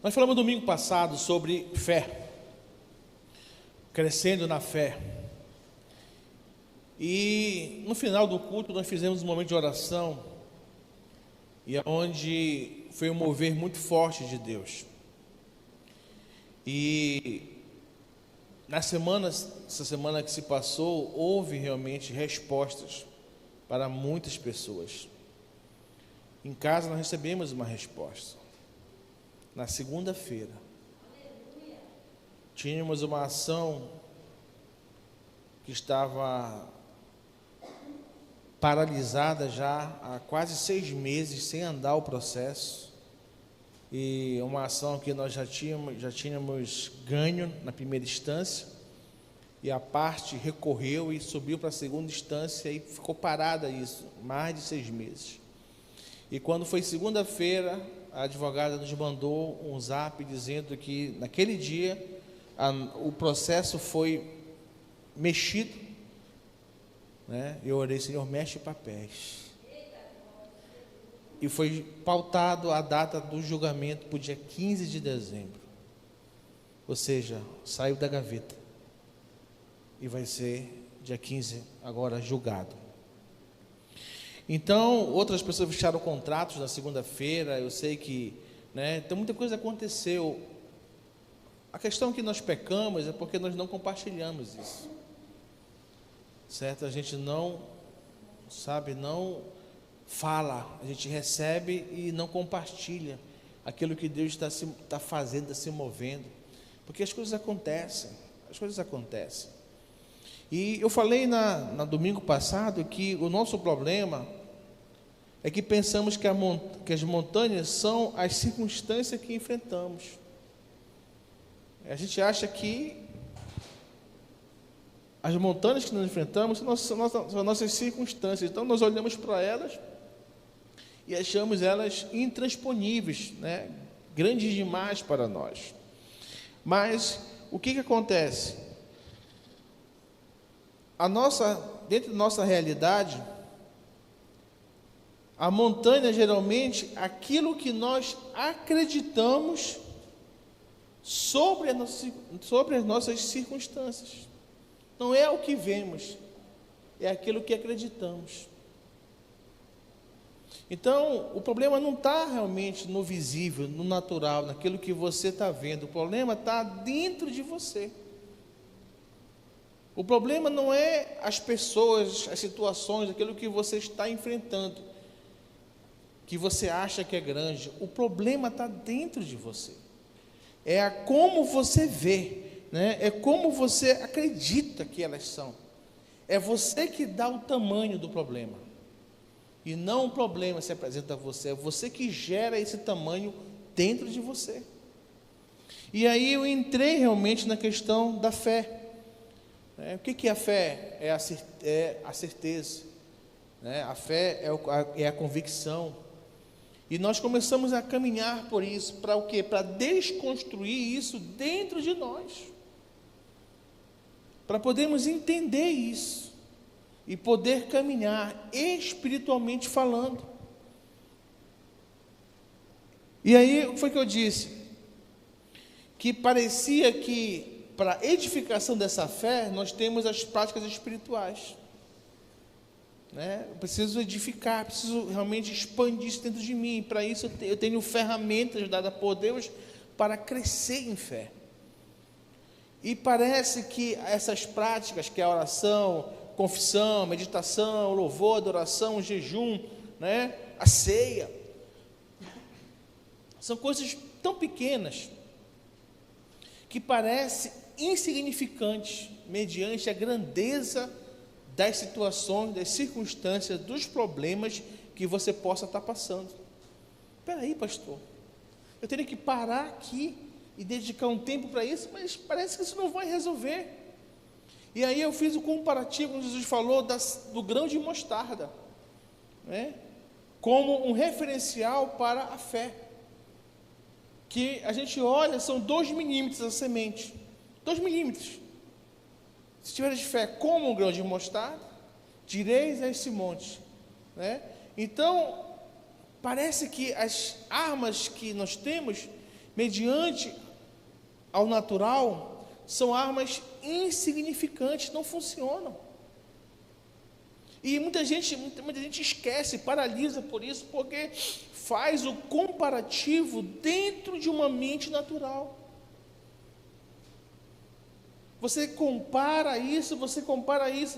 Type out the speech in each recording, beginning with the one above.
Nós falamos domingo passado sobre fé, crescendo na fé. E no final do culto nós fizemos um momento de oração, e onde foi um mover muito forte de Deus. E essa semana que se passou, houve realmente respostas para muitas pessoas. Em casa nós recebemos uma resposta. Na segunda-feira, tínhamos uma ação que estava paralisada já há quase 6 meses, sem andar o processo, e uma ação que nós já tínhamos ganho na primeira instância, e a parte recorreu e subiu para a segunda instância, e ficou parada isso, mais de 6 meses. E quando foi segunda-feira, a advogada nos mandou um zap dizendo que naquele dia o processo foi mexido, né? Eu orei: Senhor, mexe papéis. E foi pautado a data do julgamento para o dia 15 de dezembro. Ou seja, saiu da gaveta e vai ser dia 15 agora julgado. Então, outras pessoas fecharam contratos na segunda-feira. Eu sei que, então muita coisa aconteceu. A questão que nós pecamos é porque nós não compartilhamos isso, certo? A gente não fala, a gente recebe e não compartilha aquilo que Deus está fazendo, está se movendo, porque as coisas acontecem. E eu falei na domingo passado que o nosso problema é que pensamos que as montanhas são as circunstâncias que enfrentamos. A gente acha que as montanhas que nós enfrentamos são nossas circunstâncias. Então nós olhamos para elas e achamos elas intransponíveis, grandes demais para nós. Mas o que acontece? Dentro da nossa realidade, a montanha geralmente aquilo que nós acreditamos sobre as nossas circunstâncias. Não é o que vemos, é aquilo que acreditamos. Então, o problema não está realmente no visível, no natural, naquilo que você está vendo. O problema está dentro de você. O problema não é as pessoas, as situações, aquilo que você está enfrentando, que você acha que é grande. O problema está dentro de você. É como você vê, é como você acredita que elas são. É você que dá o tamanho do problema, e não o problema se apresenta a você. É você que gera esse tamanho dentro de você. E aí eu entrei realmente na questão da fé. O que é a fé? É a certeza, a fé é a convicção. E nós começamos a caminhar por isso. Para o quê? Para desconstruir isso dentro de nós, para podermos entender isso e poder caminhar espiritualmente falando. E aí foi que eu disse que parecia que para a edificação dessa fé nós temos as práticas espirituais. Eu preciso edificar, preciso realmente expandir isso dentro de mim. Para isso eu tenho ferramentas dadas por Deus para crescer em fé. E parece que essas práticas, que é a oração, confissão, meditação, louvor, adoração, jejum, a ceia, são coisas tão pequenas que parecem insignificantes mediante a grandeza das situações, das circunstâncias, dos problemas que você possa estar passando. Espera aí, pastor, eu teria que parar aqui e dedicar um tempo para isso, mas parece que isso não vai resolver. E aí eu fiz o comparativo, quando Jesus falou do grão de mostarda, como um referencial para a fé, que a gente olha, são 2 milímetros a semente, 2 milímetros. Se tiveres fé como um grão de mostarda, direis a esse monte, Então, parece que as armas que nós temos mediante ao natural, são armas insignificantes, não funcionam. E muita gente esquece, paralisa por isso, porque faz o comparativo dentro de uma mente natural. Você compara isso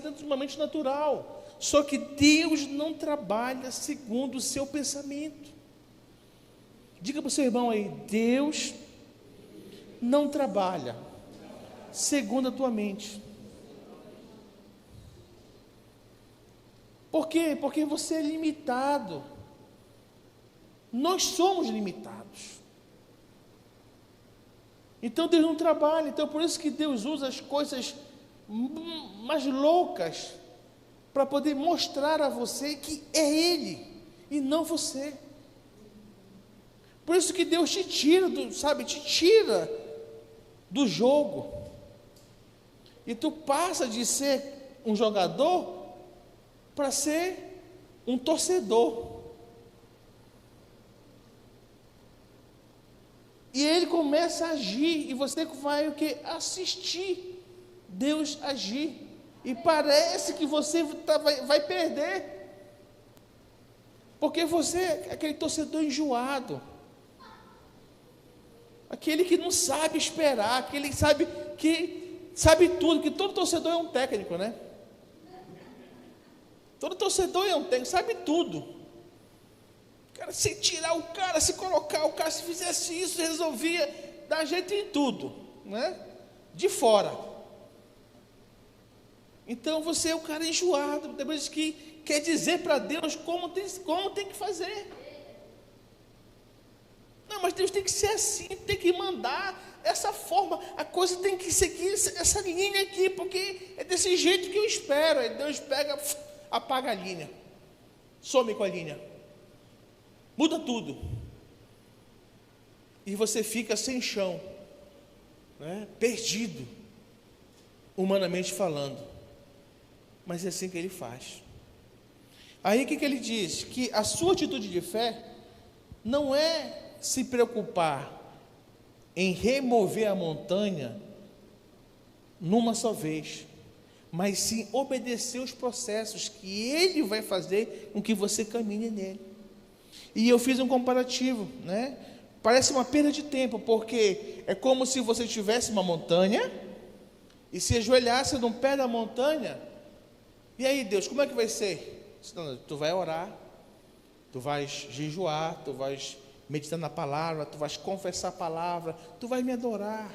dentro de uma mente natural. Só que Deus não trabalha segundo o seu pensamento. Diga para o seu irmão aí: Deus não trabalha segundo a tua mente. Por quê? Porque você é limitado. Nós somos limitados. Então Deus não trabalha. Então por isso que Deus usa as coisas mais loucas para poder mostrar a você que é Ele e não você. Por isso que Deus te tira do jogo. E tu passa de ser um jogador para ser um torcedor. E ele começa a agir, e você vai o quê? Assistir Deus agir. E parece que você vai perder. Porque você é aquele torcedor enjoado. Aquele que não sabe esperar, aquele que sabe tudo, que todo torcedor é um técnico, né? Todo torcedor é um técnico, sabe tudo. Cara, se tirar o cara, se colocar o cara, se fizesse isso, resolvia, dar jeito em tudo, né? De fora. Então você é o cara enjoado, depois que quer dizer para Deus como tem que fazer. Não, mas Deus tem que ser assim, tem que mandar essa forma, a coisa tem que seguir essa linha aqui, porque é desse jeito que eu espero. Aí Deus pega, apaga a linha, some com a linha, muda tudo, e você fica sem chão, né? Perdido, humanamente falando. Mas é assim que Ele faz. Aí o que Ele diz? Que a sua atitude de fé não é se preocupar em remover a montanha numa só vez, mas sim obedecer os processos que Ele vai fazer com que você caminhe nele. E eu fiz um comparativo, né? Parece uma perda de tempo, porque é como se você tivesse uma montanha e se ajoelhasse no pé da montanha. E aí, Deus, como é que vai ser? Não, tu vai orar, tu vais jejuar, tu vais meditar na palavra, tu vais confessar a palavra, tu vais me adorar.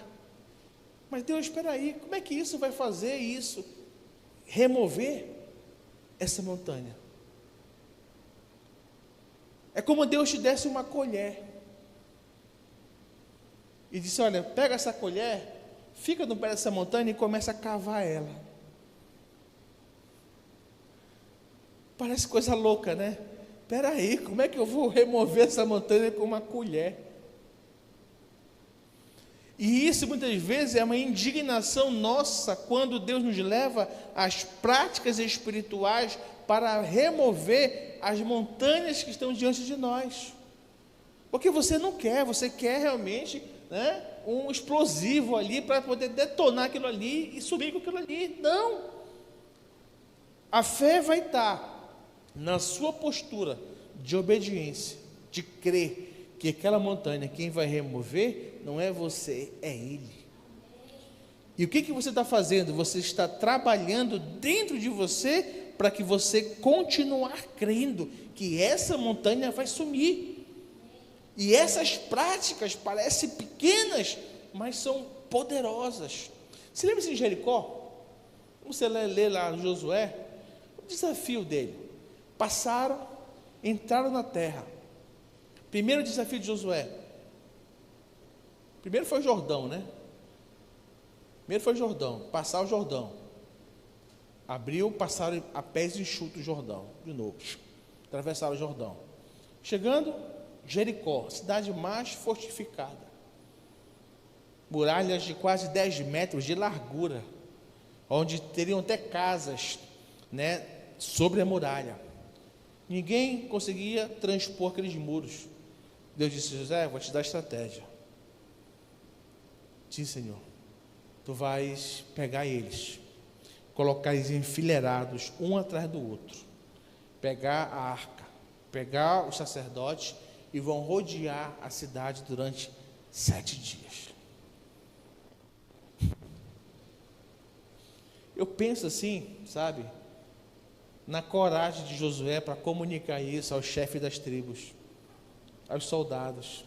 Mas Deus, espera aí, como é que isso vai fazer isso? Remover essa montanha. É como Deus te desse uma colher e disse: olha, pega essa colher, fica no pé dessa montanha e começa a cavar ela. Parece coisa louca, né? Espera aí, como é que eu vou remover essa montanha com uma colher? E isso muitas vezes é uma indignação nossa quando Deus nos leva às práticas espirituais para remover as montanhas que estão diante de nós. Porque você não quer, você quer realmente, né, um explosivo ali para poder detonar aquilo ali e subir com aquilo ali. Não! A fé vai estar na sua postura de obediência, de crer que aquela montanha, quem vai remover não é você, é Ele. E o que você está fazendo? Você está trabalhando dentro de você para que você continuar crendo que essa montanha vai sumir. E essas práticas parecem pequenas, mas são poderosas. Você lembra-se de Jericó? Você lê lá Josué, o desafio dele. Passaram, entraram na terra. Primeiro desafio de Josué. Primeiro foi o Jordão, né? Primeiro foi o Jordão, passar o Jordão. Abriu, passaram a pés enxutos o Jordão, de novo. Atravessaram o Jordão. Chegando, Jericó, cidade mais fortificada. Muralhas de quase 10 metros de largura, onde teriam até casas, né, sobre a muralha. Ninguém conseguia transpor aqueles muros. Deus disse: José, vou te dar estratégia. Sim, Senhor. Tu vais pegar eles, colocar eles enfileirados, um atrás do outro, pegar a arca, pegar os sacerdotes e vão rodear a cidade durante 7 dias. Eu penso assim, sabe, na coragem de Josué para comunicar isso aos chefes das tribos, aos soldados.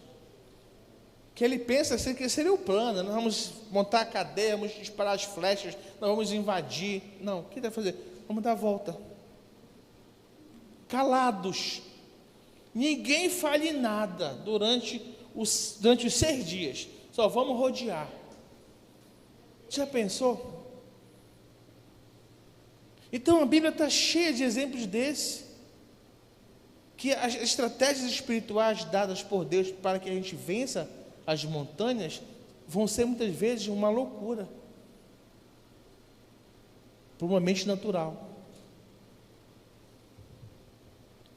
Que ele pensa assim, que seria o plano: nós vamos montar a cadeia, vamos disparar as flechas, nós vamos invadir. Não, o que deve fazer? Vamos dar a volta. Calados. Ninguém fale nada durante os 6 dias. Só vamos rodear. Já pensou? Então a Bíblia está cheia de exemplos desse, que as estratégias espirituais dadas por Deus para que a gente vença as montanhas vão ser muitas vezes uma loucura para uma mente natural.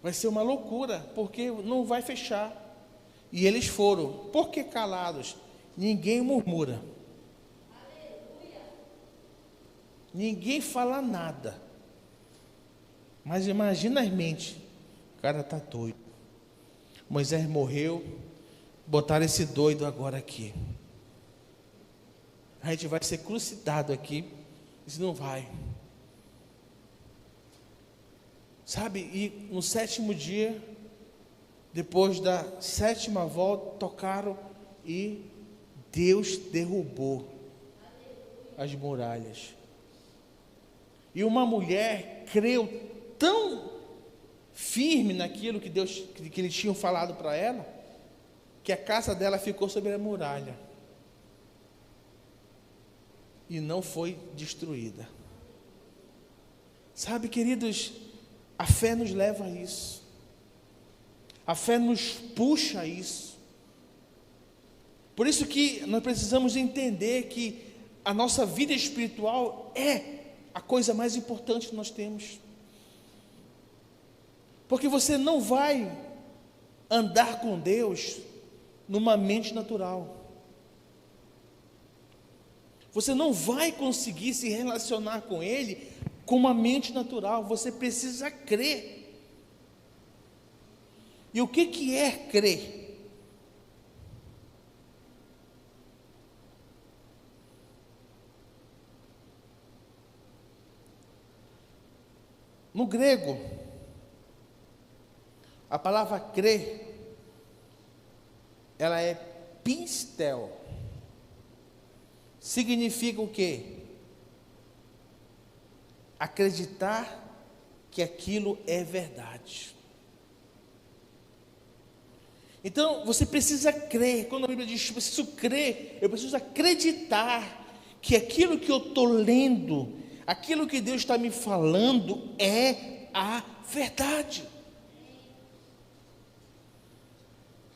Vai ser uma loucura, porque não vai fechar. E eles foram. Por que calados? Ninguém murmura. Ninguém fala nada. Mas imagina as mentes. O cara está doido. Moisés morreu. Botaram esse doido agora aqui. A gente vai ser crucificado aqui. Isso não vai. Sabe, e no 7º dia, depois da 7ª volta, tocaram e Deus derrubou as muralhas. E uma mulher creu tão firme naquilo que eles tinham falado para ela, que a casa dela ficou sobre a muralha e não foi destruída. Sabe, queridos, a fé nos leva a isso. A fé nos puxa a isso. Por isso que nós precisamos entender que a nossa vida espiritual é a coisa mais importante que nós temos. Porque você não vai andar com Deus numa mente natural. Você não vai conseguir se relacionar com Ele com uma mente natural. Você precisa crer. E o que é crer? No grego, a palavra crer, ela é pistel. Significa o quê? Acreditar que aquilo é verdade. Então, você precisa crer. Quando a Bíblia diz, eu preciso crer, eu preciso acreditar que aquilo que eu estou lendo, aquilo que Deus está me falando é a verdade.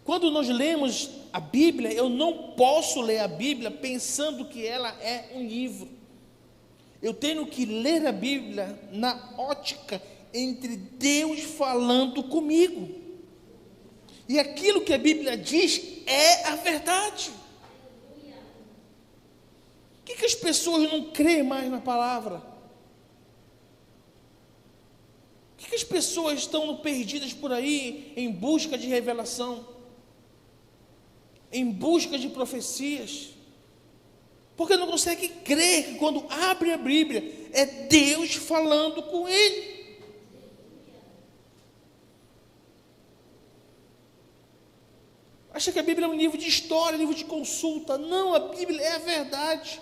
Quando nós lemos a Bíblia, eu não posso ler a Bíblia pensando que ela é um livro. Eu tenho que ler a Bíblia na ótica entre Deus falando comigo. E aquilo que a Bíblia diz é a verdade. Por que as pessoas não creem mais na palavra? Por que as pessoas estão perdidas por aí em busca de revelação? Em busca de profecias? Porque não consegue crer que quando abre a Bíblia é Deus falando com ele. Acha que a Bíblia é um livro de história, um livro de consulta. Não, a Bíblia é a verdade.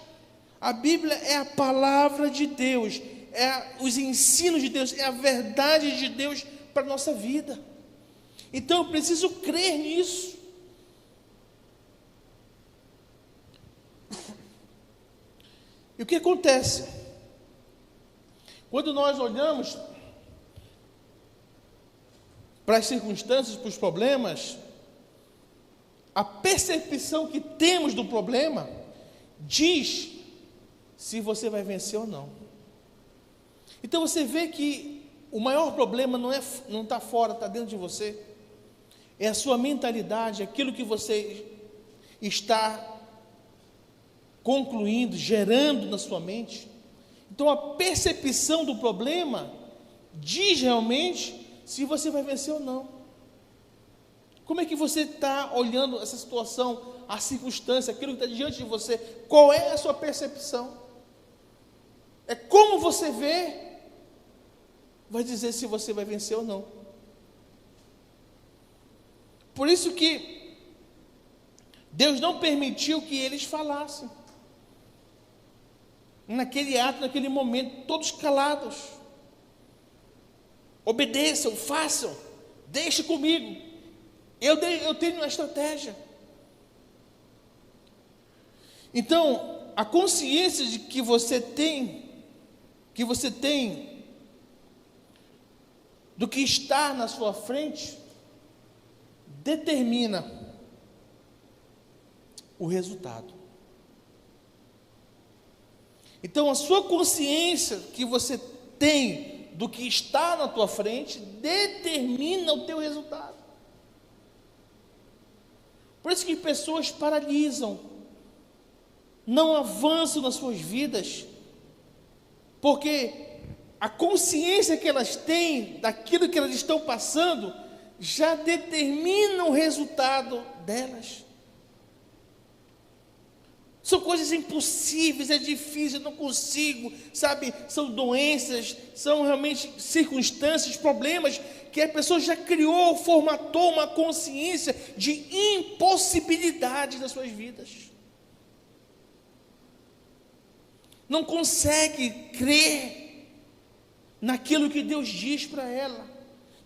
A Bíblia é a palavra de Deus, é os ensinos de Deus, é a verdade de Deus para a nossa vida. Então eu preciso crer nisso. E o que acontece? Quando nós olhamos para as circunstâncias, para os problemas, a percepção que temos do problema diz se você vai vencer ou não. Então você vê que o maior problema não está fora, está dentro de você. É a sua mentalidade, aquilo que você está concluindo, gerando na sua mente. Então a percepção do problema diz realmente se você vai vencer ou não. Como é que você está olhando essa situação, a circunstância, aquilo que está diante de você? Qual é a sua percepção? É como você vê, vai dizer se você vai vencer ou não. Por isso que Deus não permitiu que eles falassem. Naquele ato, naquele momento, todos calados. Obedeçam, façam, deixe comigo. Eu tenho uma estratégia. Então, a consciência de que você tem do que está na sua frente, determina o resultado. Então, a sua consciência que você tem do que está na tua frente, determina o teu resultado. Por isso que pessoas paralisam, não avançam nas suas vidas, porque a consciência que elas têm daquilo que elas estão passando já determina o resultado delas. São coisas impossíveis, é difícil, eu não consigo, sabe? São doenças, são realmente circunstâncias, problemas que a pessoa já criou, formatou uma consciência de impossibilidade nas suas vidas. Não consegue crer naquilo que Deus diz para ela.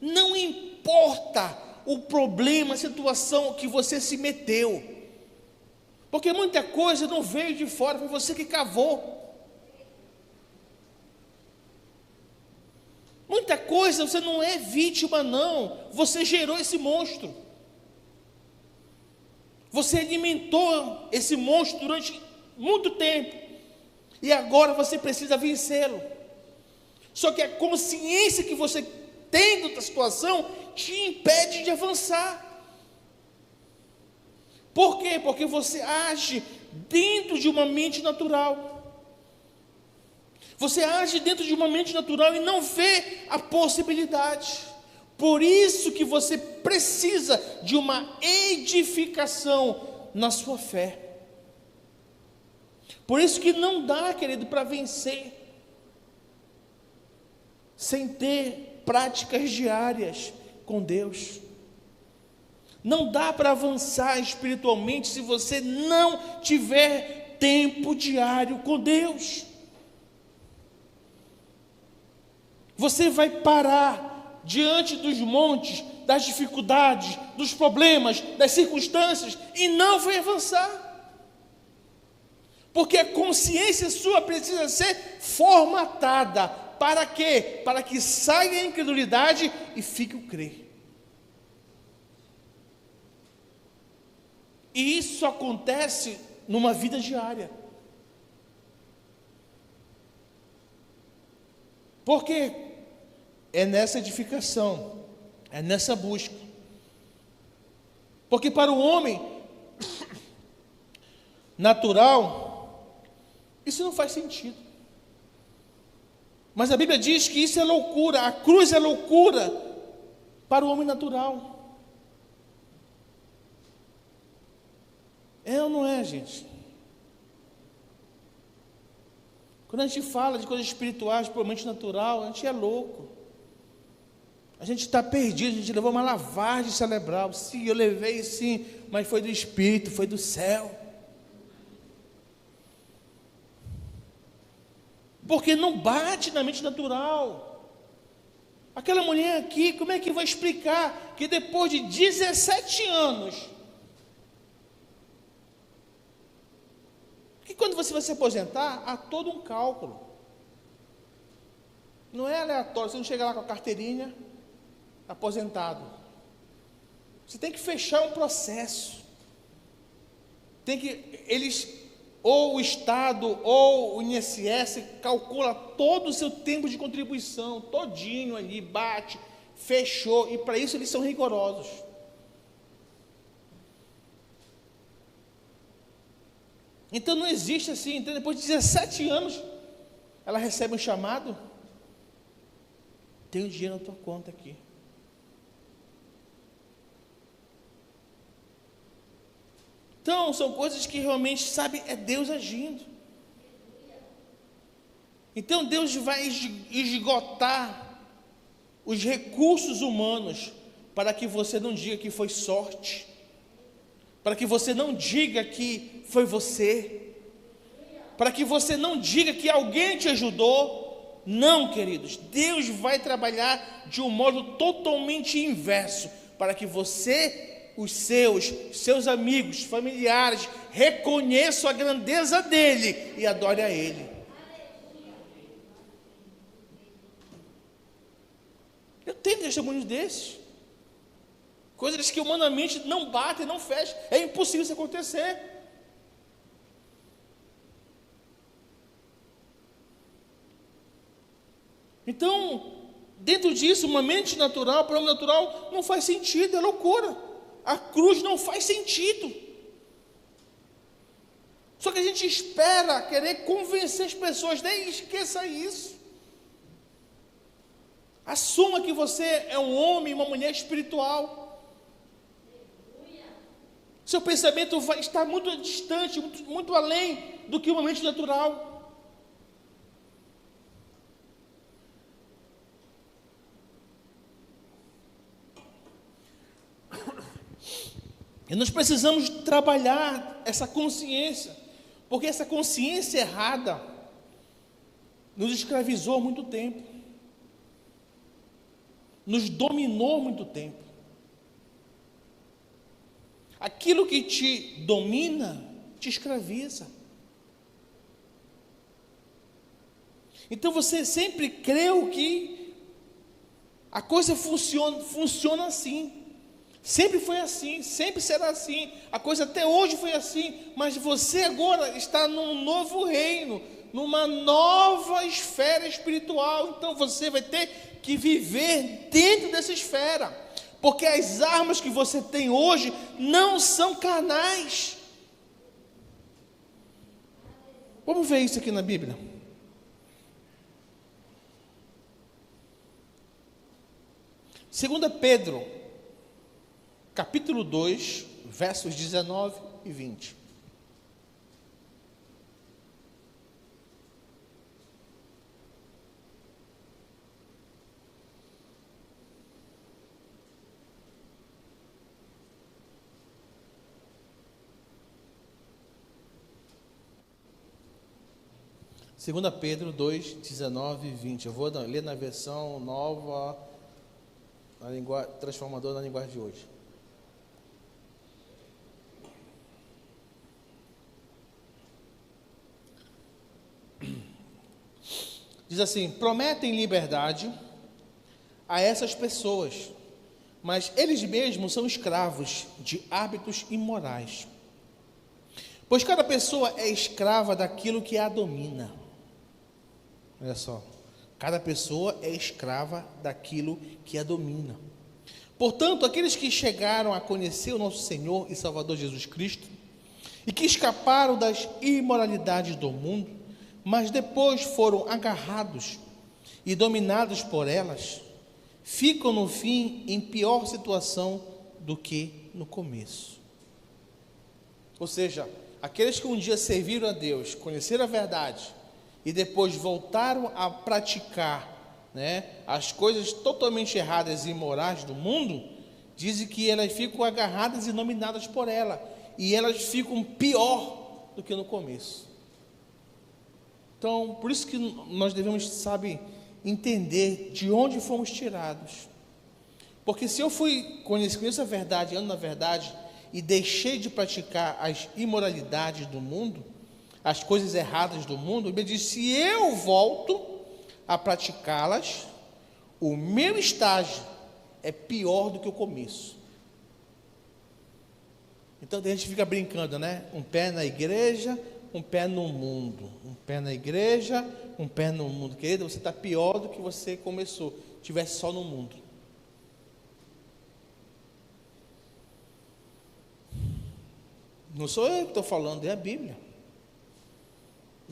Não importa o problema, a situação que você se meteu. Porque muita coisa não veio de fora, foi você que cavou. Muita coisa você não é vítima, não. Você gerou esse monstro. Você alimentou esse monstro durante muito tempo. E agora você precisa vencê-lo. Só que a consciência que você tem da situação te impede de avançar. Por quê? Porque você age dentro de uma mente natural. Você age dentro de uma mente natural e não vê a possibilidade. Por isso que você precisa de uma edificação na sua fé. Por isso que não dá, querido, para vencer sem ter práticas diárias com Deus. Não dá para avançar espiritualmente se você não tiver tempo diário com Deus. Você vai parar diante dos montes, das dificuldades, dos problemas, das circunstâncias e não vai avançar. Porque a consciência sua precisa ser formatada. Para quê? Para que saia a incredulidade e fique o crer. E isso acontece numa vida diária. Porque é nessa edificação, é nessa busca. Porque para o homem natural, isso não faz sentido. Mas a Bíblia diz que isso é loucura, a cruz é loucura para o homem natural. É ou não é, gente? Quando a gente fala de coisas espirituais, puramente natural, a gente é louco. A gente está perdido, a gente levou uma lavagem cerebral. Sim, eu levei sim, mas foi do Espírito, foi do céu. Porque não bate na mente natural. Aquela mulher aqui, como é que vai explicar que depois de 17 anos... E quando você vai se aposentar, há todo um cálculo. Não é aleatório, você não chega lá com a carteirinha, aposentado. Você tem que fechar um processo. Ou o Estado, ou o INSS, calcula todo o seu tempo de contribuição, todinho ali, bate, fechou, e para isso eles são rigorosos. Então não existe assim. Então depois de 17 anos, ela recebe um chamado. Tem um dinheiro na tua conta aqui. Então são coisas que realmente, sabe, é Deus agindo. Então Deus vai esgotar os recursos humanos para que você não diga que foi sorte, para que você não diga que foi você, para que você não diga que alguém te ajudou. Não, queridos, Deus vai trabalhar de um modo totalmente inverso, para que você, os seus amigos, familiares, reconheçam a grandeza dEle e adore a Ele. Eu tenho testemunhos desses, coisas que humanamente não batem, não fecham, é impossível isso acontecer. Então, dentro disso, uma mente natural, para o homem natural, não faz sentido, é loucura. A cruz não faz sentido. Só que a gente espera querer convencer as pessoas, nem esqueça isso. Assuma que você é um homem, uma mulher espiritual. Seu pensamento vai estar muito distante, muito além do que uma mente natural. E nós precisamos trabalhar essa consciência, porque essa consciência errada nos escravizou há muito tempo, nos dominou há muito tempo. Aquilo que te domina, te escraviza. Então você sempre creu que a coisa funciona assim. Sempre foi assim, sempre será assim. A coisa até hoje foi assim, mas você agora está num novo reino, numa nova esfera espiritual. Então você vai ter que viver dentro dessa esfera, porque as armas que você tem hoje não são carnais. Vamos ver isso aqui na Bíblia. Segunda Pedro, capítulo 2, versos 19 e 20. Segunda Pedro 2, 19 e 20. Eu vou ler na versão nova, transformadora na linguagem de hoje. Diz assim: prometem liberdade a essas pessoas, mas eles mesmos são escravos de hábitos imorais. Pois cada pessoa é escrava daquilo que a domina. Olha só, cada pessoa é escrava daquilo que a domina. Portanto, aqueles que chegaram a conhecer o nosso Senhor e Salvador Jesus Cristo, e que escaparam das imoralidades do mundo, mas depois foram agarrados e dominados por elas, ficam no fim em pior situação do que no começo. Ou seja, aqueles que um dia serviram a Deus, conheceram a verdade, e depois voltaram a praticar, as coisas totalmente erradas e imorais do mundo, dizem que elas ficam agarradas e dominadas por ela, e elas ficam pior do que no começo. Então, por isso que nós devemos, entender de onde fomos tirados. Porque se eu conheço a verdade, ando na verdade, e deixei de praticar as imoralidades do mundo, as coisas erradas do mundo, ele diz: se eu volto a praticá-las, o meu estágio é pior do que o começo. Então a gente fica brincando, um pé na igreja, um pé no mundo, um pé na igreja, um pé no mundo. Querido, você está pior do que você começou, estivesse só no mundo. Não sou eu que estou falando, é a Bíblia.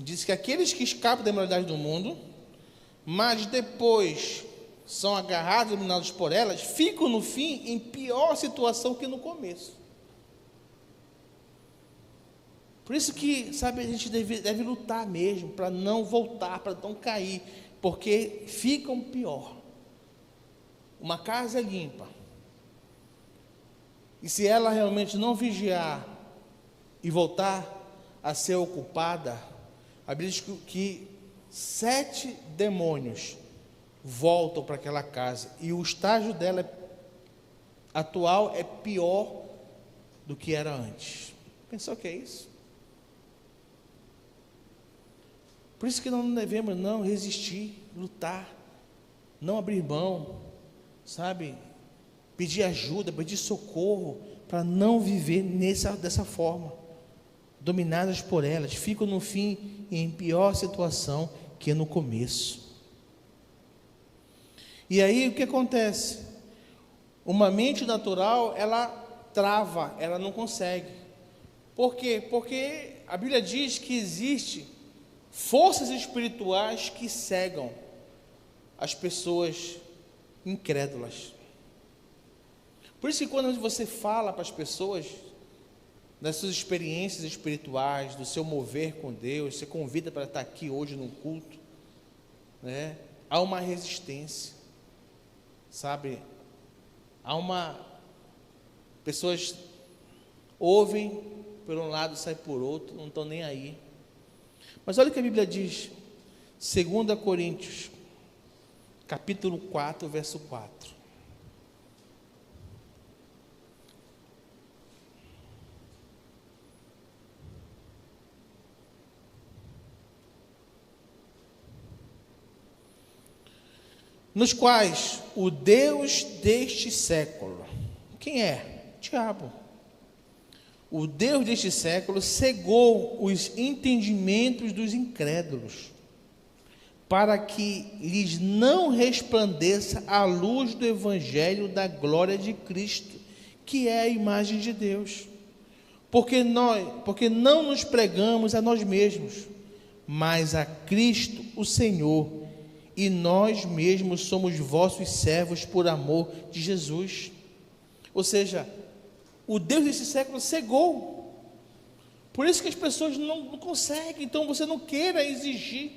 diz que aqueles que escapam da imoralidade do mundo, mas depois são agarrados e dominados por elas, ficam no fim em pior situação que no começo. Por isso que, sabe, a gente deve lutar mesmo, para não voltar, para não cair, porque ficam pior. Uma casa é limpa, e se ela realmente não vigiar e voltar a ser ocupada, a Bíblia diz que 7 demônios voltam para aquela casa, e o estágio dela atual é pior do que era antes. Pensou que é isso? Por isso que não devemos não resistir, lutar, não abrir mão, sabe? Pedir ajuda, pedir socorro, para não viver dessa forma, dominadas por elas, ficam no fim em pior situação que no começo. E aí o que acontece? Uma mente natural, ela trava, ela não consegue. Por quê? Porque a Bíblia diz que existe forças espirituais que cegam as pessoas incrédulas. Por isso que quando você fala para as pessoas das suas experiências espirituais, do seu mover com Deus, você convida para estar aqui hoje no culto, né? Há uma resistência, sabe? Pessoas ouvem por um lado, saem por outro, não estão nem aí. Mas olha o que a Bíblia diz, 2 Coríntios, capítulo 4, verso 4. Nos quais o Deus deste século, quem é? Diabo. O Deus deste século cegou os entendimentos dos incrédulos, para que lhes não resplandeça a luz do Evangelho da glória de Cristo, que é a imagem de Deus. Porque não nos pregamos a nós mesmos, mas a Cristo o Senhor, e nós mesmos somos vossos servos por amor de Jesus. Ou seja, o Deus desse século cegou. Por isso que as pessoas não conseguem. Então você não queira exigir,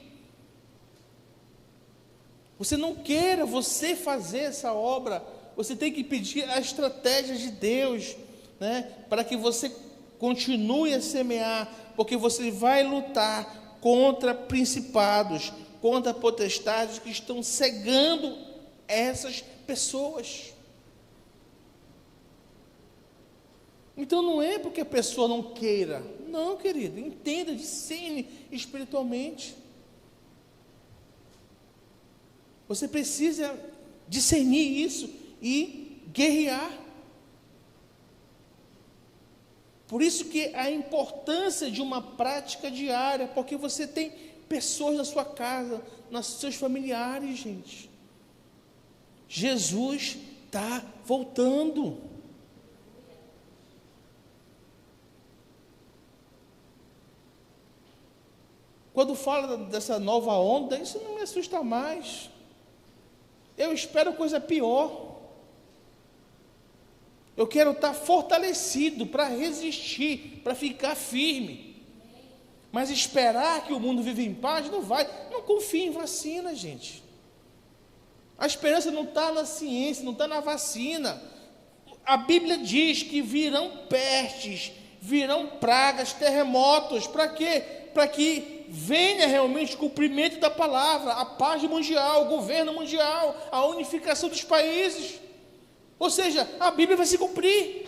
você não queira você fazer essa obra. Você tem que pedir a estratégia de Deus, né, para que você continue a semear, porque você vai lutar contra principados, contra potestades que estão cegando essas pessoas. Então não é porque a pessoa não queira, não, querido, entenda, discerne espiritualmente. Você precisa discernir isso e guerrear. Por isso que a importância de uma prática diária, porque você tem pessoas na sua casa, nos seus familiares, gente. Jesus está voltando. Quando fala dessa nova onda, isso não me assusta mais. Eu espero coisa pior. Eu quero estar fortalecido para resistir, para ficar firme. Mas esperar que o mundo viva em paz, não vai. Não confie em vacina, gente. A esperança não está na ciência, não está na vacina. A Bíblia diz que virão pestes, virão pragas, terremotos. Para quê? Para que venha realmente o cumprimento da palavra, a paz mundial, o governo mundial, a unificação dos países. Ou seja, a Bíblia vai se cumprir.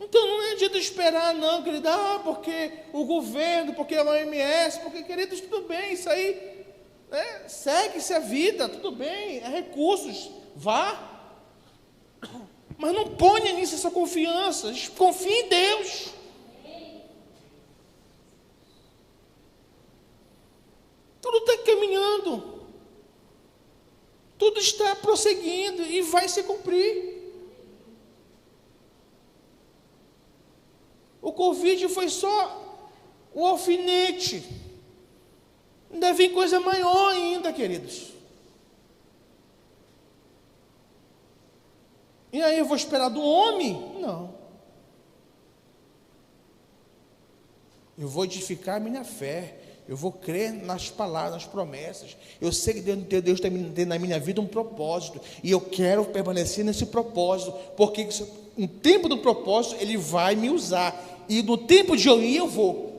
Então não é dia de esperar não, querido, porque o governo, porque a OMS, porque, queridos, tudo bem, isso aí, né, segue-se a vida, tudo bem, é recursos, vá. Mas não ponha nisso a sua confiança, confie em Deus. Tudo está caminhando, tudo está prosseguindo e vai se cumprir. O Covid foi só o alfinete. Ainda vem coisa maior ainda, queridos. E aí eu vou esperar do homem? Não. Eu vou edificar a minha fé. Eu vou crer nas palavras, nas promessas. Eu sei que Deus tem na minha vida um propósito. E eu quero permanecer nesse propósito. Porque no tempo do propósito, Ele vai me usar. E no tempo de eu ir, eu vou.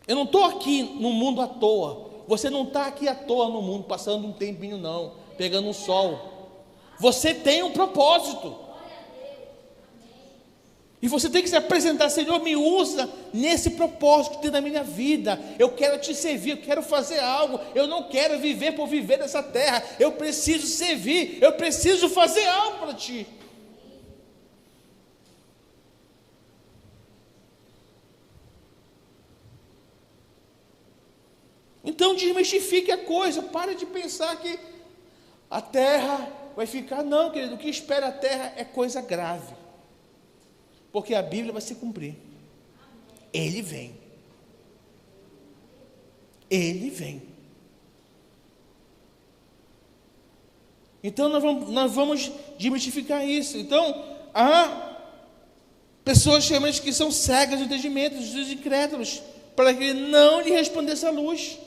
Eu não estou aqui no mundo à toa. Você não está aqui à toa no mundo, passando um tempinho não, pegando um sol. Você tem um propósito. E você tem que se apresentar: Senhor, me usa nesse propósito que tem na minha vida. Eu quero te servir, eu quero fazer algo. Eu não quero viver por viver nessa terra. Eu preciso servir, eu preciso fazer algo para ti. Então desmistifique a coisa. Pare de pensar que a terra vai ficar. Não, querido, o que espera a terra é coisa grave. Porque a Bíblia vai se cumprir. Ele vem. Ele vem. Então nós vamos desmistificar isso. Então, há pessoas realmente que são cegas de entendimento, os incrédulos, para que ele não lhe respondesse a luz.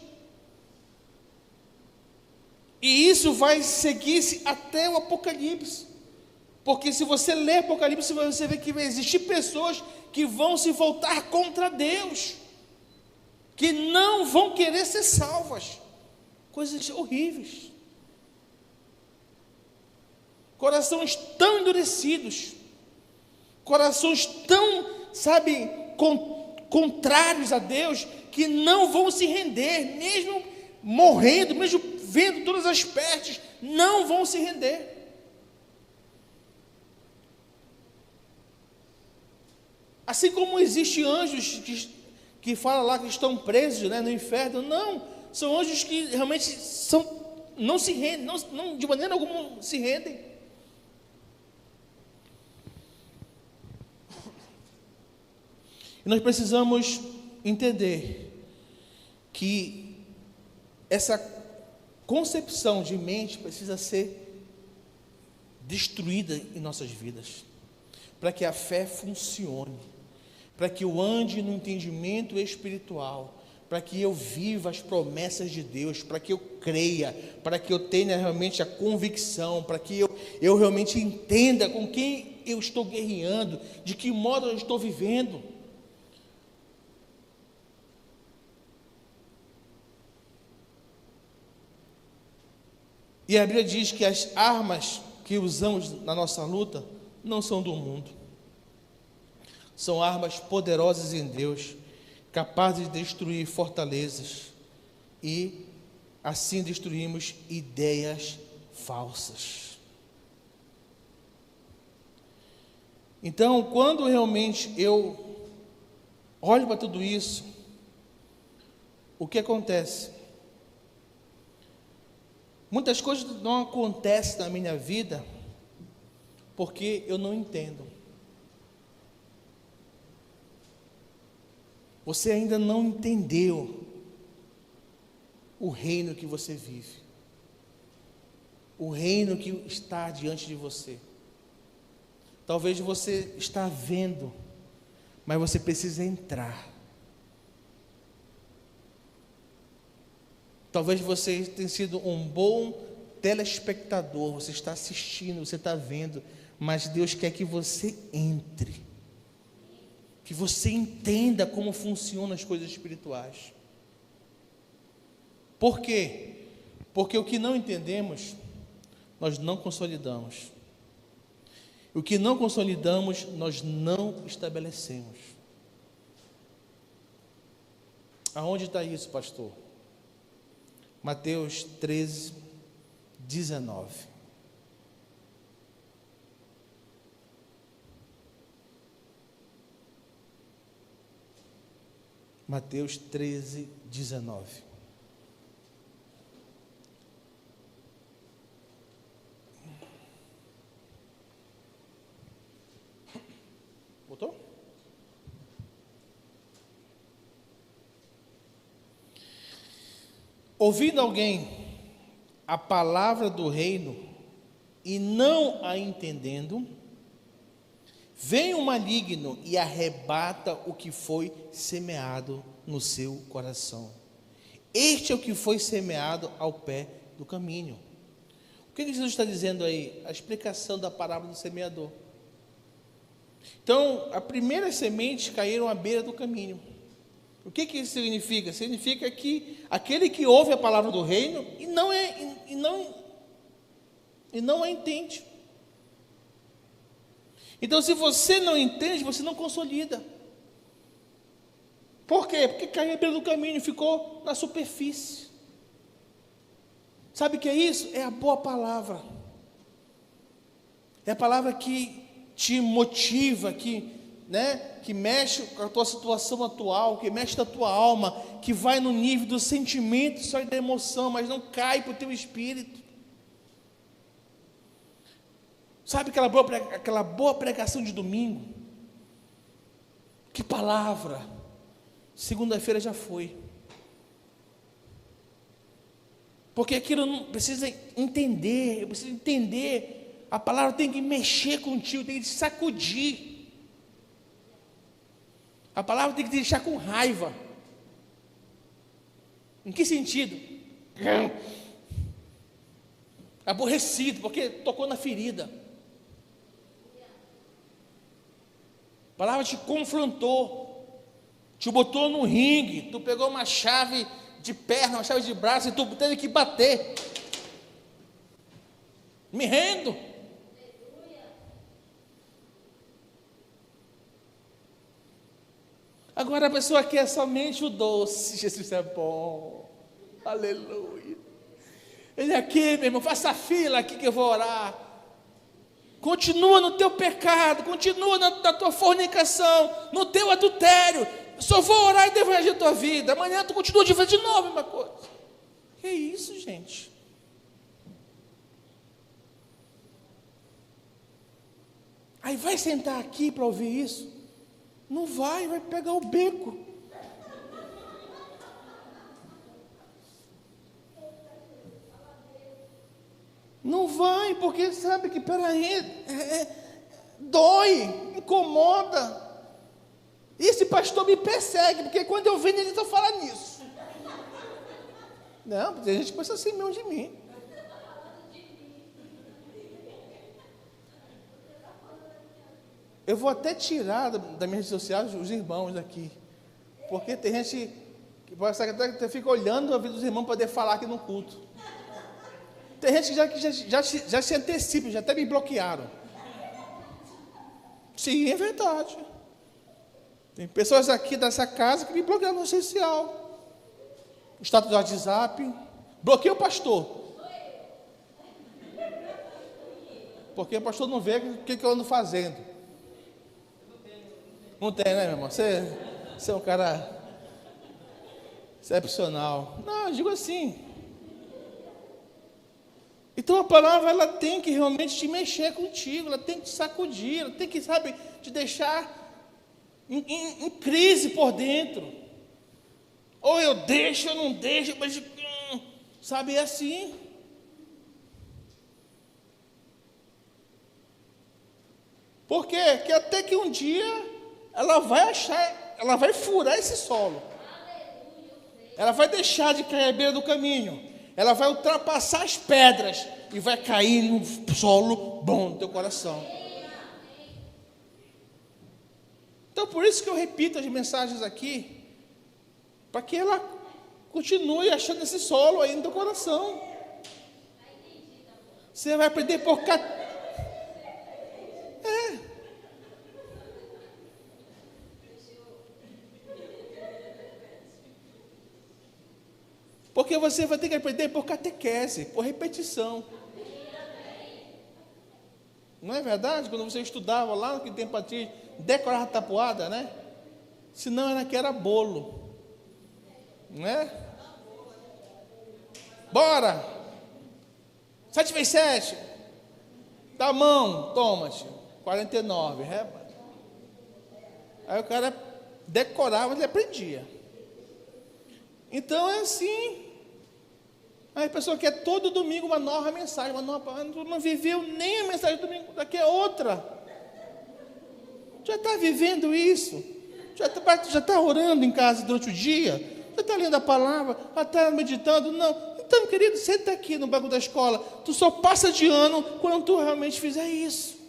E isso vai seguir-se até o Apocalipse. Porque se você ler Apocalipse, você vê que vai existir pessoas que vão se voltar contra Deus, que não vão querer ser salvas. Coisas horríveis. Corações tão endurecidos, corações tão, contrários a Deus, que não vão se render, mesmo morrendo, mesmo vendo todas as pestes, não vão se render. Assim como existem anjos que falam lá que estão presos, né, no inferno, não, são anjos que realmente não se rendem, não, de maneira alguma se rendem. E nós precisamos entender que essa concepção de mente precisa ser destruída em nossas vidas, para que a fé funcione, para que eu ande no entendimento espiritual, para que eu viva as promessas de Deus, para que eu creia, para que eu tenha realmente a convicção, para que eu realmente entenda com quem eu estou guerreando, de que modo eu estou vivendo. E a Bíblia diz que as armas que usamos na nossa luta não são do mundo. São armas poderosas em Deus, capazes de destruir fortalezas e assim destruímos ideias falsas. Então, quando realmente eu olho para tudo isso, o que acontece? Muitas coisas não acontecem na minha vida porque eu não entendo. Você ainda não entendeu o reino que você vive, o reino que está diante de você. Talvez você está vendo, mas você precisa entrar. Talvez você tenha sido um bom telespectador, você está assistindo, você está vendo, mas Deus quer que você entre, que você entenda como funcionam as coisas espirituais. Por quê? Porque o que não entendemos, nós não consolidamos. O que não consolidamos, nós não estabelecemos. Aonde está isso, pastor? Mateus 13, 19. Mateus 13, 19. Ouvindo alguém a palavra do reino e não a entendendo, vem o maligno e arrebata o que foi semeado no seu coração. Este é o que foi semeado ao pé do caminho. O que Jesus está dizendo aí? A explicação da parábola do semeador. Então, as primeiras sementes caíram à beira do caminho. O que isso significa? Significa que aquele que ouve a palavra do reino e não a entende. Então, se você não entende, você não consolida. Por quê? Porque caiu à beira do caminho, ficou na superfície. Sabe o que é isso? É a boa palavra. É a palavra que te motiva, que mexe com a tua situação atual, que mexe na tua alma, que vai no nível do sentimento, só da emoção, mas não cai para o teu espírito. Sabe aquela boa pregação de domingo? Que palavra! Segunda-feira já foi. Porque aquilo não precisa entender, eu preciso entender. A palavra tem que mexer contigo, tem que te sacudir. A palavra tem que te deixar com raiva. Em que sentido? Aborrecido, porque tocou na ferida. A palavra te confrontou, te botou no ringue, tu pegou uma chave de perna, uma chave de braço e tu teve que bater. Me rendo. Agora a pessoa quer somente o doce. Jesus é bom. Aleluia. Ele aqui, meu irmão, faça fila aqui que eu vou orar. Continua no teu pecado, continua na tua fornicação, no teu adultério. Eu só vou orar e devolver a tua vida. Amanhã tu continua de fazer de novo a mesma coisa. Que isso, gente? Aí vai sentar aqui para ouvir isso? Não vai pegar o beco. Não vai, porque sabe que peraí, dói, incomoda. Esse pastor me persegue, porque quando eu venho ele só fala nisso. Não, tem gente que pensa assim mesmo de mim. Eu vou até tirar das minhas redes sociais os irmãos daqui. Porque tem gente que pode até fica olhando a vida dos irmãos para poder falar aqui no culto. Tem gente que já se antecipa, já até me bloquearam. Sim, é verdade. Tem pessoas aqui dessa casa que me bloquearam no social. O status do WhatsApp. Bloqueia o pastor. Porque o pastor não vê o que eu ando fazendo. Não tem, né, meu irmão? Você é um cara excepcional. Não, eu digo assim. Então a palavra, ela tem que realmente te mexer contigo, ela tem que te sacudir, ela tem que, sabe, te deixar em crise por dentro. Ou eu deixo, eu não deixo, mas, sabe, é assim. Por quê? Porque até que um dia ela vai furar esse solo. Ela vai deixar de cair à beira do caminho. Ela vai ultrapassar as pedras e vai cair no solo bom do teu coração. Então, por isso que eu repito as mensagens aqui, para que ela continue achando esse solo aí no teu coração. Você vai aprender por Porque você vai ter que aprender por catequese, por repetição. Não é verdade? Quando você estudava lá naquele tempo atrás, decorava tapuada, né? Senão era que era bolo. Não é? Bora! 7 vezes 7. Dá a mão, toma-te. 49. Aí o cara decorava, ele aprendia. Então é assim. Aí a pessoa quer todo domingo uma nova mensagem, uma nova, não viveu nem a mensagem do domingo, daqui é outra. Já está vivendo isso? Já está orando em casa durante o dia? Já está lendo a palavra? Já está meditando? Não. Então, querido, senta aqui no banco da escola. Tu só passa de ano quando tu realmente fizer isso.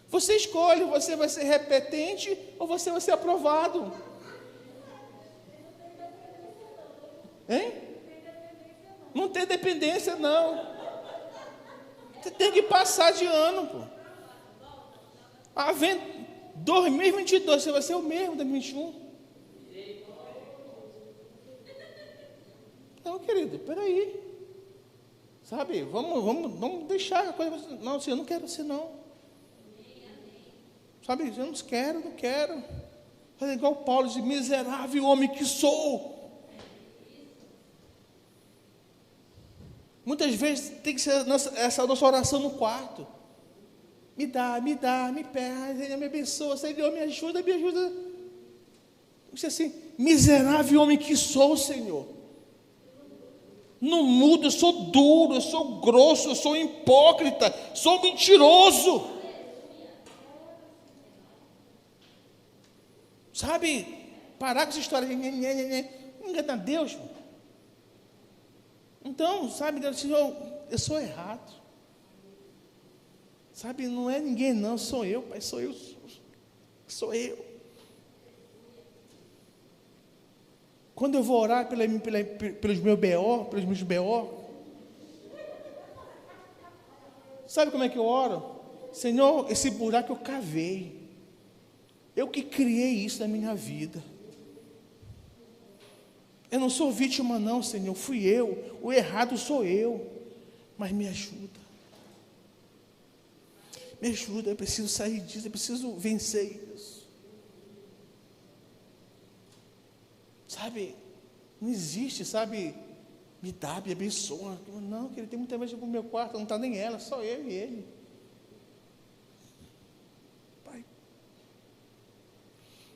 Você escolhe, você vai ser repetente ou você vai ser aprovado. Hein? Não tem dependência, não. Você tem que passar de ano, pô. 2022, você vai ser o mesmo da 2021. Não, querido, peraí. Sabe, vamos deixar a coisa. Não, assim, eu não quero assim, não. Sabe, eu não quero. Fazer igual Paulo, de miserável homem que sou. Muitas vezes tem que ser essa nossa oração no quarto. Me dá, me pega, Senhor, me abençoa, Senhor, me ajuda. Diz assim, miserável homem que sou, Senhor. Não mudo, eu sou duro, eu sou grosso, eu sou hipócrita, sou mentiroso. Sabe, parar com essa história de engana Deus. Então, sabe, Senhor, eu sou errado. Sabe, não é ninguém não, sou eu, Pai, sou eu. Quando eu vou orar pelos meus BO, sabe como é que eu oro? Senhor, esse buraco eu cavei. Eu que criei isso na minha vida. Eu não sou vítima não, Senhor, fui eu. O errado sou eu. Mas me ajuda. Me ajuda, eu preciso sair disso, eu preciso vencer isso. Sabe, não existe, sabe, me dá, me abençoa. Não, que ele tem muita vez no meu quarto, não está nem ela, só eu e ele. Pai,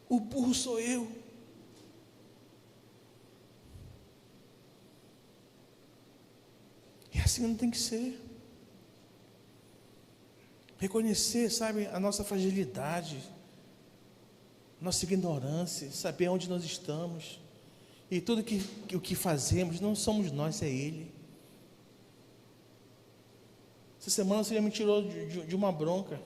o burro sou eu. E assim não tem que ser. Reconhecer, sabe, a nossa fragilidade, nossa ignorância, saber onde nós estamos. E tudo o que fazemos, não somos nós, é Ele. Essa semana você já me tirou de uma bronca.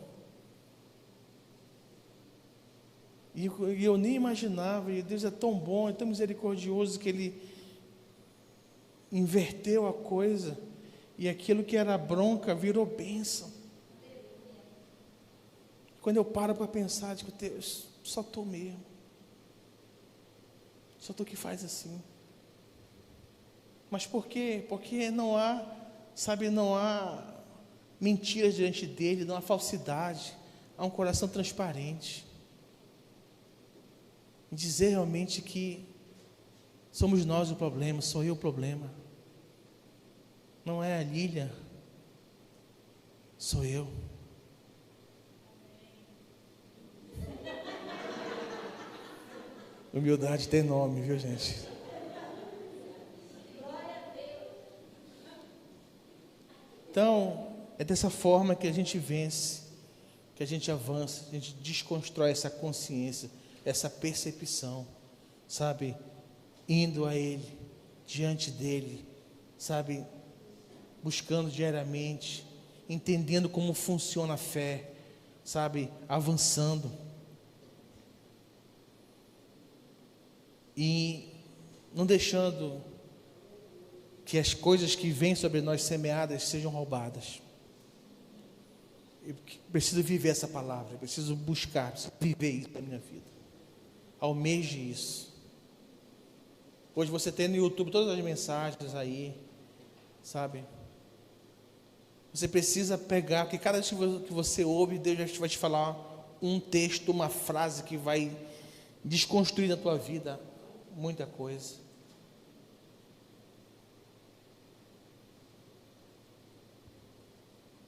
E eu nem imaginava, e Deus é tão bom, é tão misericordioso, que Ele inverteu a coisa, e aquilo que era bronca virou bênção. Quando eu paro para pensar, digo, Deus, só tu mesmo. Só tu que faz assim. Mas por quê? Porque não há, sabe, não há mentiras diante dele, não há falsidade. Há um coração transparente. Dizer realmente que somos nós o problema, sou eu o problema. Não é a Lília, sou eu. Humildade tem nome, viu, gente? Então, é dessa forma que a gente vence, que a gente avança, a gente desconstrói essa consciência, essa percepção, sabe? Indo a Ele, diante dEle, sabe? Buscando diariamente, entendendo como funciona a fé, sabe? Avançando. E não deixando que as coisas que vêm sobre nós semeadas sejam roubadas. Eu preciso viver essa palavra, eu preciso buscar, preciso viver isso na minha vida. Almeje isso. Hoje você tem no YouTube todas as mensagens aí, sabe? Você precisa pegar, porque cada vez que você ouve, Deus vai te falar um texto, uma frase que vai desconstruir na tua vida muita coisa.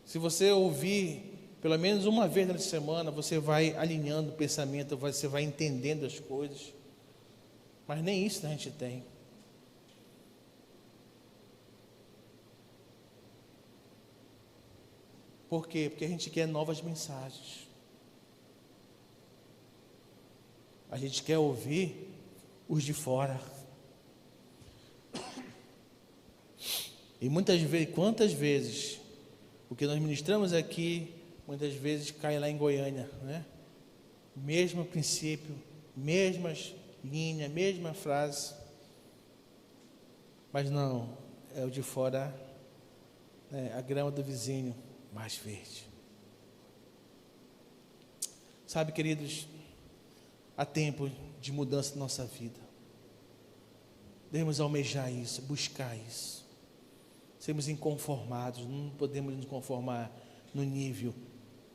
Se você ouvir Pelo menos uma vez na semana você vai alinhando o pensamento, você vai entendendo as coisas. Mas nem isso a gente tem. Por quê? Porque a gente quer novas mensagens. A gente quer ouvir os de fora. E muitas vezes, quantas vezes, o que nós ministramos aqui, muitas vezes cai lá em Goiânia, né? Mesmo princípio, mesmas linhas, mesma frase. Mas não, é o de fora, né? A grama do vizinho mais verde. Sabe, queridos, há tempo de mudança na nossa vida. Devemos almejar isso, buscar isso. Sermos inconformados, não podemos nos conformar no nível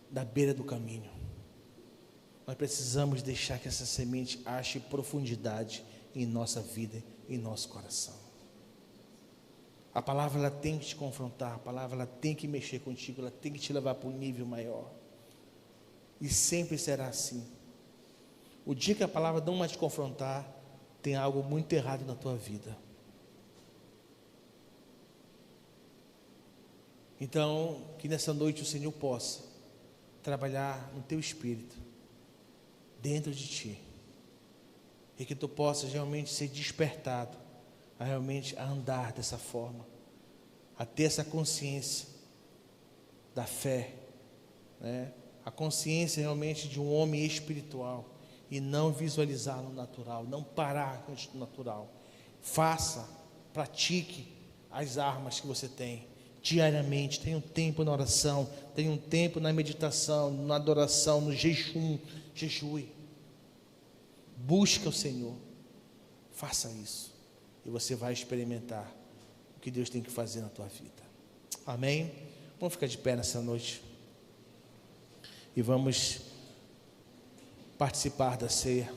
da beira do caminho. Nós precisamos deixar que essa semente ache profundidade em nossa vida, em nosso coração. A palavra ela tem que te confrontar, a palavra ela tem que mexer contigo, ela tem que te levar para um nível maior. E sempre será assim. O dia que a palavra não vai te confrontar, tem algo muito errado na tua vida. Então, que nessa noite o Senhor possa trabalhar no teu espírito, dentro de ti, e que tu possas realmente ser despertado a realmente andar dessa forma, a ter essa consciência da fé, né? A consciência realmente de um homem espiritual, e não visualizar no natural, não parar antes do natural. Faça, pratique as armas que você tem diariamente. Tenha um tempo na oração, tenha um tempo na meditação, na adoração, no jejum. Jejue, busca o Senhor, faça isso, e você vai experimentar o que Deus tem que fazer na tua vida. Amém? Vamos ficar de pé nessa noite e vamos participar da ceia.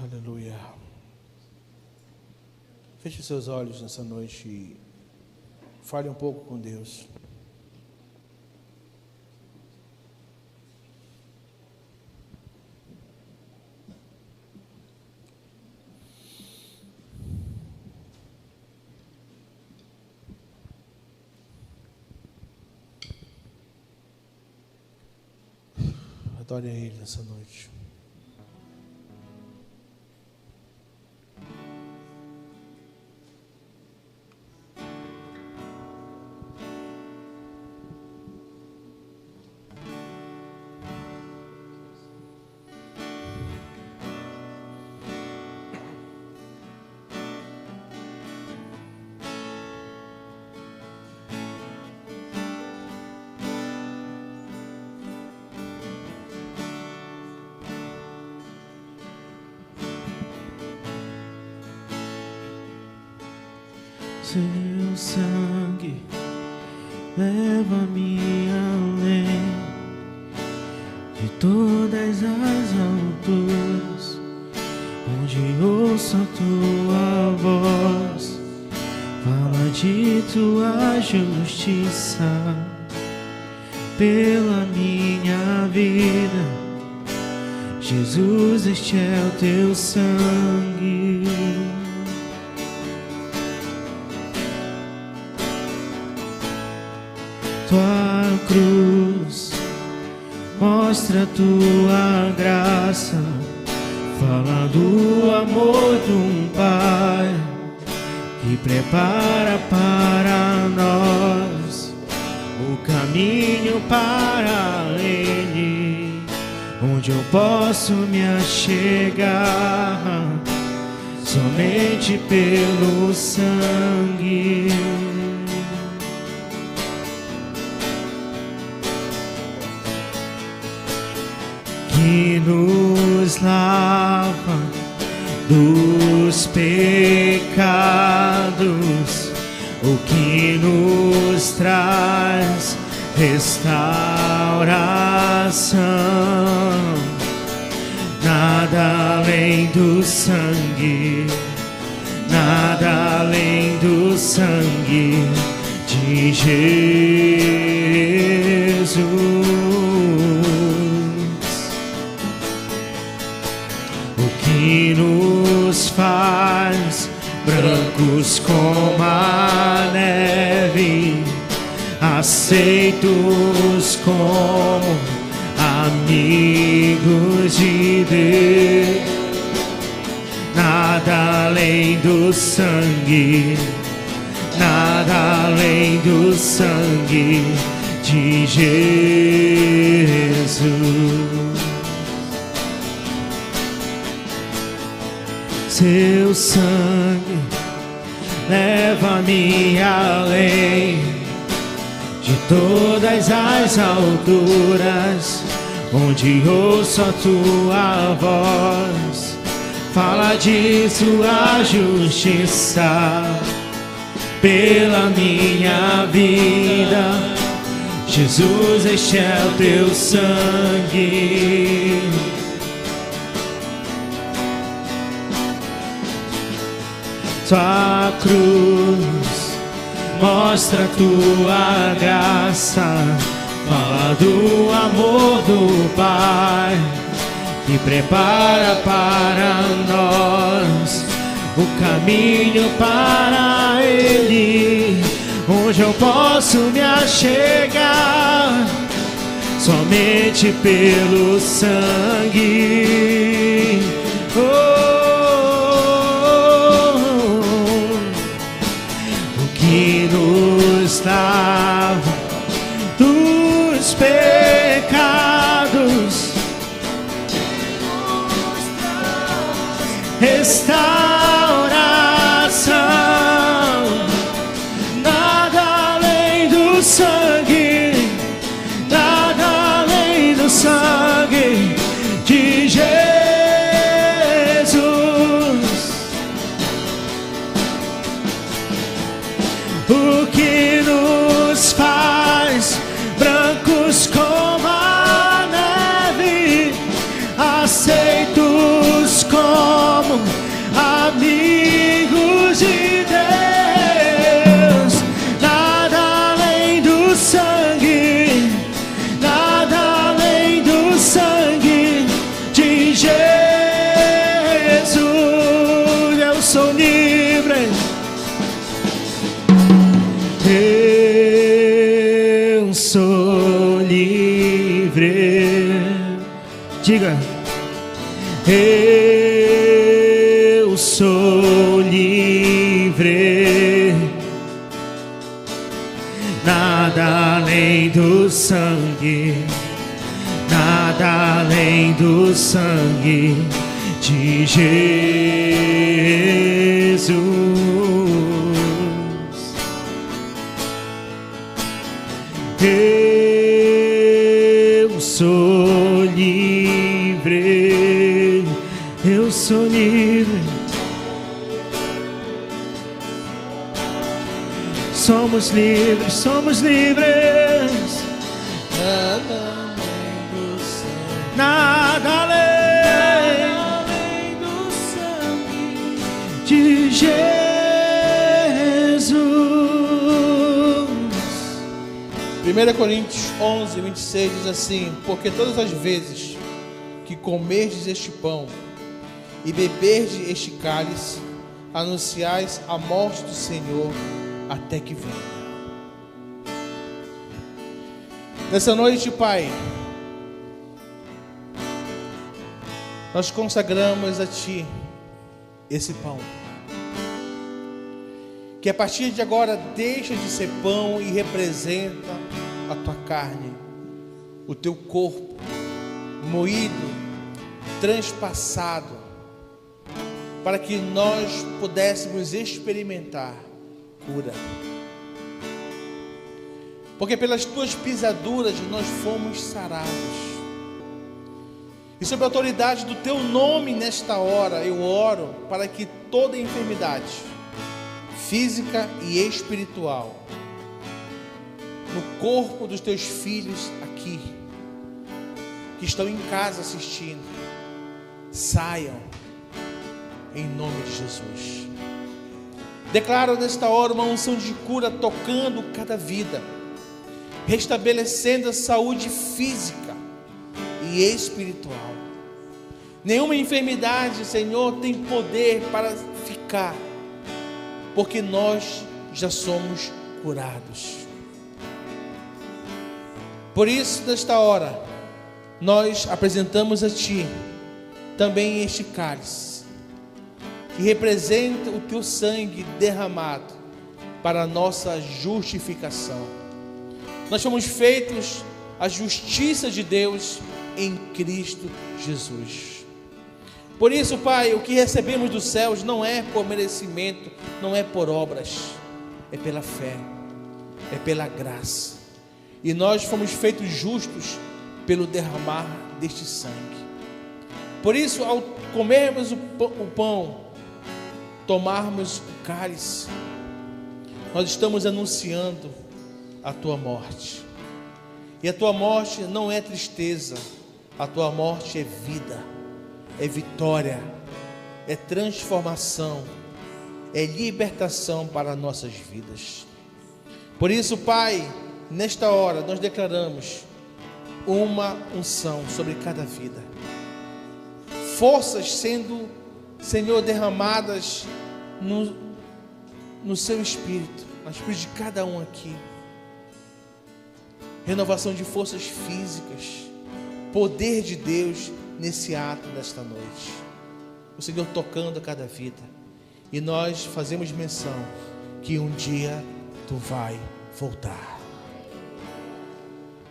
Aleluia. Feche seus olhos nessa noite e fale um pouco com Deus. Adore a Ele nessa noite. Seu sangue leva-me além de todas as alturas, onde ouço a tua voz, fala de tua justiça pela minha vida. Jesus, este é o teu sangue. Tua cruz mostra tua graça, fala do amor de um Pai que prepara para nós o caminho para Ele, onde eu posso me achegar somente pelo sangue. que nos lava dos pecados, o que nos traz restauração. Nada além do sangue, nada além do sangue de Jesus. O que nos faz brancos como a neve, aceitos como amigos de Deus. Nada além do sangue, nada além do sangue de Jesus. Seu sangue leva-me além de todas as alturas, onde ouço a tua voz, fala de sua justiça pela minha vida. Jesus, este é o teu sangue. Tua cruz mostra tua graça, fala do amor do Pai que prepara para nós o caminho para Ele, onde eu posso me achegar somente pelo sangue. O que nos lava dos pecados, restauração. Nada além do sangue, nada além do sangue de Jesus. O que nos faz brancos como a neve, aceitos como amigos de Deus. Nada além do sangue, nada além do sangue de Jesus. Eu sou livre, eu sou livre. Diga: eu sou livre. Nada além do sangue, nada além do sangue de Jesus. Eu sou livre, eu sou livre. Somos livres, somos livres. Nada além do sangue, Nada além do sangue de Jesus. 1 Coríntios 11, 26 diz assim: porque todas as vezes que comerdes este pão e beberdes este cálice, anunciais a morte do Senhor até que venha. Nessa noite, Pai, nós consagramos a Ti esse pão, que a partir de agora deixa de ser pão e representa a Tua carne, o Teu corpo moído, transpassado, para que nós pudéssemos experimentar cura. Porque pelas Tuas pisaduras nós fomos sarados. E sob a autoridade do teu nome nesta hora, eu oro para que toda enfermidade, física e espiritual, no corpo dos teus filhos aqui, que estão em casa assistindo, saiam em nome de Jesus. Declaro nesta hora uma unção de cura tocando cada vida, restabelecendo a saúde física e espiritual. Nenhuma enfermidade, Senhor, tem poder para ficar, porque nós já somos curados. Por isso, nesta hora, nós apresentamos a Ti também este cálice, que representa o Teu sangue derramado para a nossa justificação. Nós fomos feitos a justiça de Deus em Cristo Jesus. Por isso, Pai, o que recebemos dos céus não é por merecimento, não é por obras, é pela fé, é pela graça. E nós fomos feitos justos pelo derramar deste sangue. Por isso, ao comermos o pão, tomarmos o cálice, nós estamos anunciando a Tua morte. E a Tua morte não é tristeza, a Tua morte é vida, é vitória, é transformação, é libertação para nossas vidas. Por isso, Pai, nesta hora nós declaramos uma unção sobre cada vida, forças sendo, Senhor, derramadas no seu espírito, no espírito de cada um aqui, renovação de forças físicas, poder de Deus nesse ato desta noite, o Senhor tocando cada vida, e nós fazemos menção que um dia Tu vai voltar.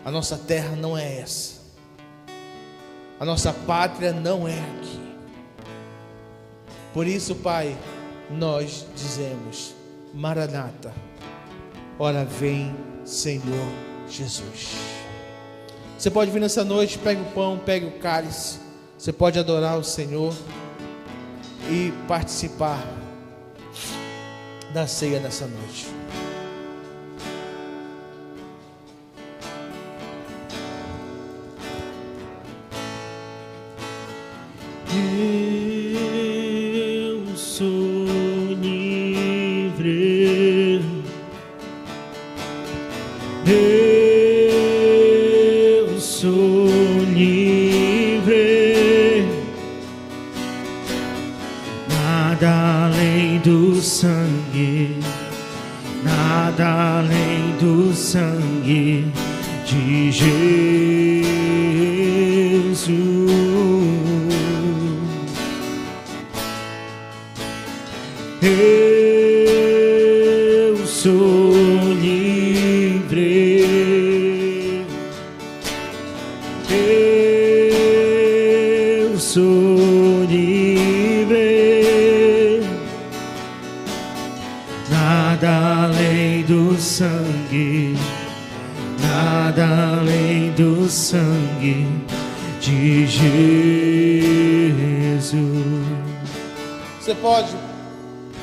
A nossa terra não é essa, a nossa pátria não é aqui. Por isso, Pai, nós dizemos: Maranata, ora vem, Senhor Jesus. Você pode vir nessa noite, pegue o pão, pegue o cálice, você pode adorar o Senhor e participar da ceia nessa noite. Eu sou livre, eu sou livre, nada além do sangue, nada além do sangue de Jesus. Eu sou livre, eu sou livre, nada além do sangue, nada além do sangue de Jesus. Você pode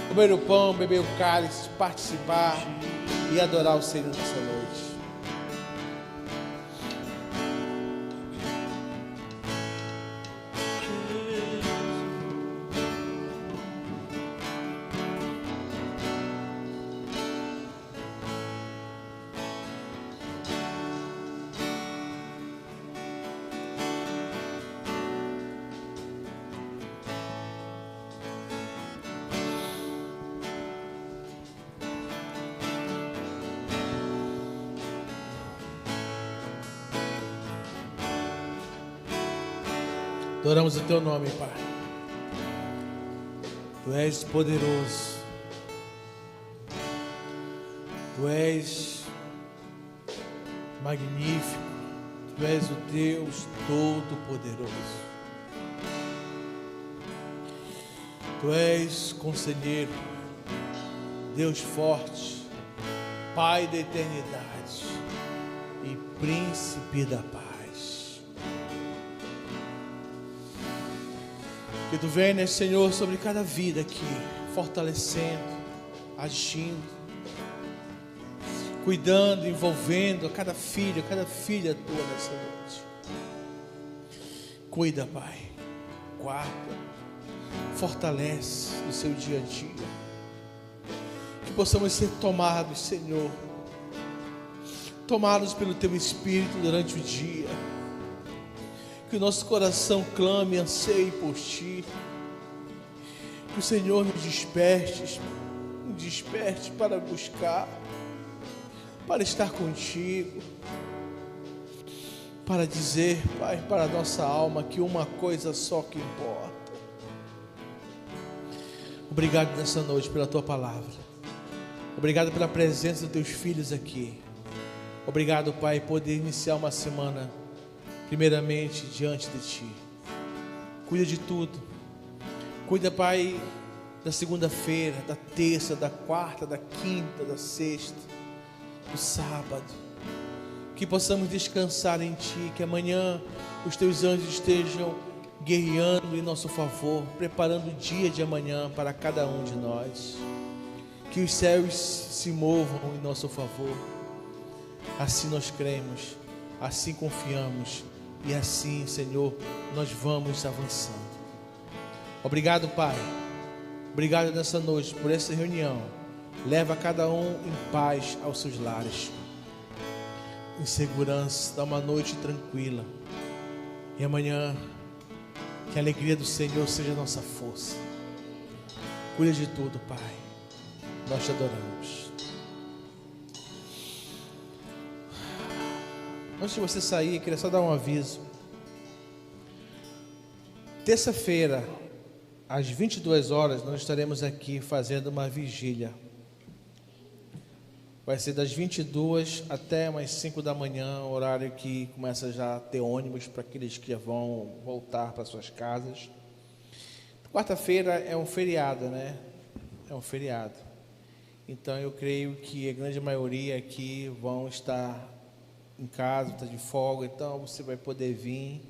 comer o pão, beber o cálice, participar e adorar o Senhor nessa noite. Adoramos o Teu nome, Pai. Tu és poderoso. Tu és magnífico. Tu és o Deus Todo-Poderoso. Tu és conselheiro, Deus forte, Pai da eternidade e Príncipe da paz. Que Tu venhas, Senhor, sobre cada vida aqui, fortalecendo, agindo, cuidando, envolvendo a cada filha Tua nessa noite. Cuida, Pai, guarda, fortalece o seu dia a dia. Que possamos ser tomados, Senhor, tomados pelo Teu Espírito durante o dia. Que o nosso coração clame e anseie por Ti. Que o Senhor nos desperte para buscar, para estar contigo, para dizer, Pai, para a nossa alma que uma coisa só que importa. Obrigado nessa noite pela Tua palavra. Obrigado pela presença dos Teus filhos aqui. Obrigado, Pai, poder iniciar uma semana primeiramente diante de Ti. Cuida de tudo. Cuida, Pai, da segunda-feira, da terça, da quarta, da quinta, da sexta, do sábado. Que possamos descansar em Ti, que amanhã os Teus anjos estejam guerreando em nosso favor, preparando o dia de amanhã para cada um de nós. Que os céus se movam em nosso favor. Assim nós cremos, assim confiamos e assim, Senhor, nós vamos avançando. Obrigado, Pai. Obrigado nessa noite por essa reunião. Leva cada um em paz aos seus lares, em segurança. Dá uma noite tranquila. E amanhã, que a alegria do Senhor seja a nossa força. Cuida de tudo, Pai. Nós Te adoramos. Antes de você sair, queria só dar um aviso. Terça-feira, às 22 horas, nós estaremos aqui fazendo uma vigília. Vai ser das 22 até umas 5 da manhã, horário que começa já a ter ônibus para aqueles que já vão voltar para suas casas. Quarta-feira é um feriado, né? É um feriado. Então eu creio que a grande maioria aqui vão estar em casa, está de folga, então você vai poder vir,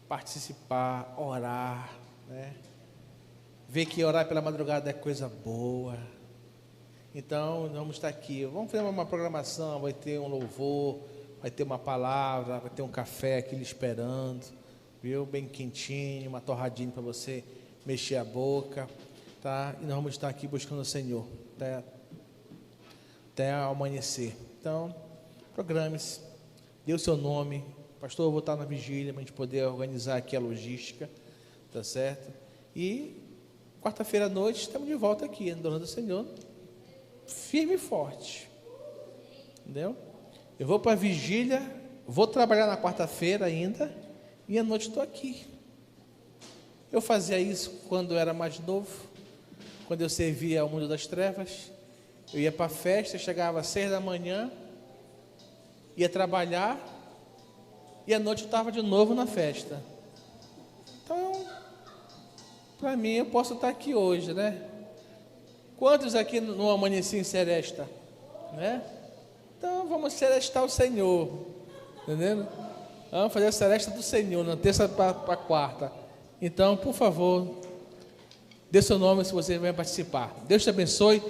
participar, orar, né? Ver que orar pela madrugada é coisa boa. Então vamos estar aqui, vamos fazer uma programação, vai ter um louvor, vai ter uma palavra, vai ter um café aqui lhe esperando, viu? Bem quentinho, uma torradinha para você mexer a boca, tá? E nós vamos estar aqui buscando o Senhor até amanhecer. Então, programe-se, dê o seu nome. Pastor, eu vou estar na vigília para a gente poder organizar aqui a logística, tá certo? E quarta-feira à noite estamos de volta aqui, adorando o Senhor, firme e forte, entendeu? Eu vou para a vigília, vou trabalhar na quarta-feira ainda, e à noite estou aqui. Eu fazia isso quando eu era mais novo, quando eu servia ao mundo das trevas. Eu ia para a festa, chegava às 6 da manhã, ia trabalhar, e à noite eu estava de novo na festa. Então, para mim, eu posso estar aqui hoje, né? Quantos aqui não amanheci em seresta, né? Então, vamos serestar o Senhor, entendendo? Vamos fazer a seresta do Senhor, na terça para quarta. Então, por favor, dê seu nome se você vai participar. Deus te abençoe.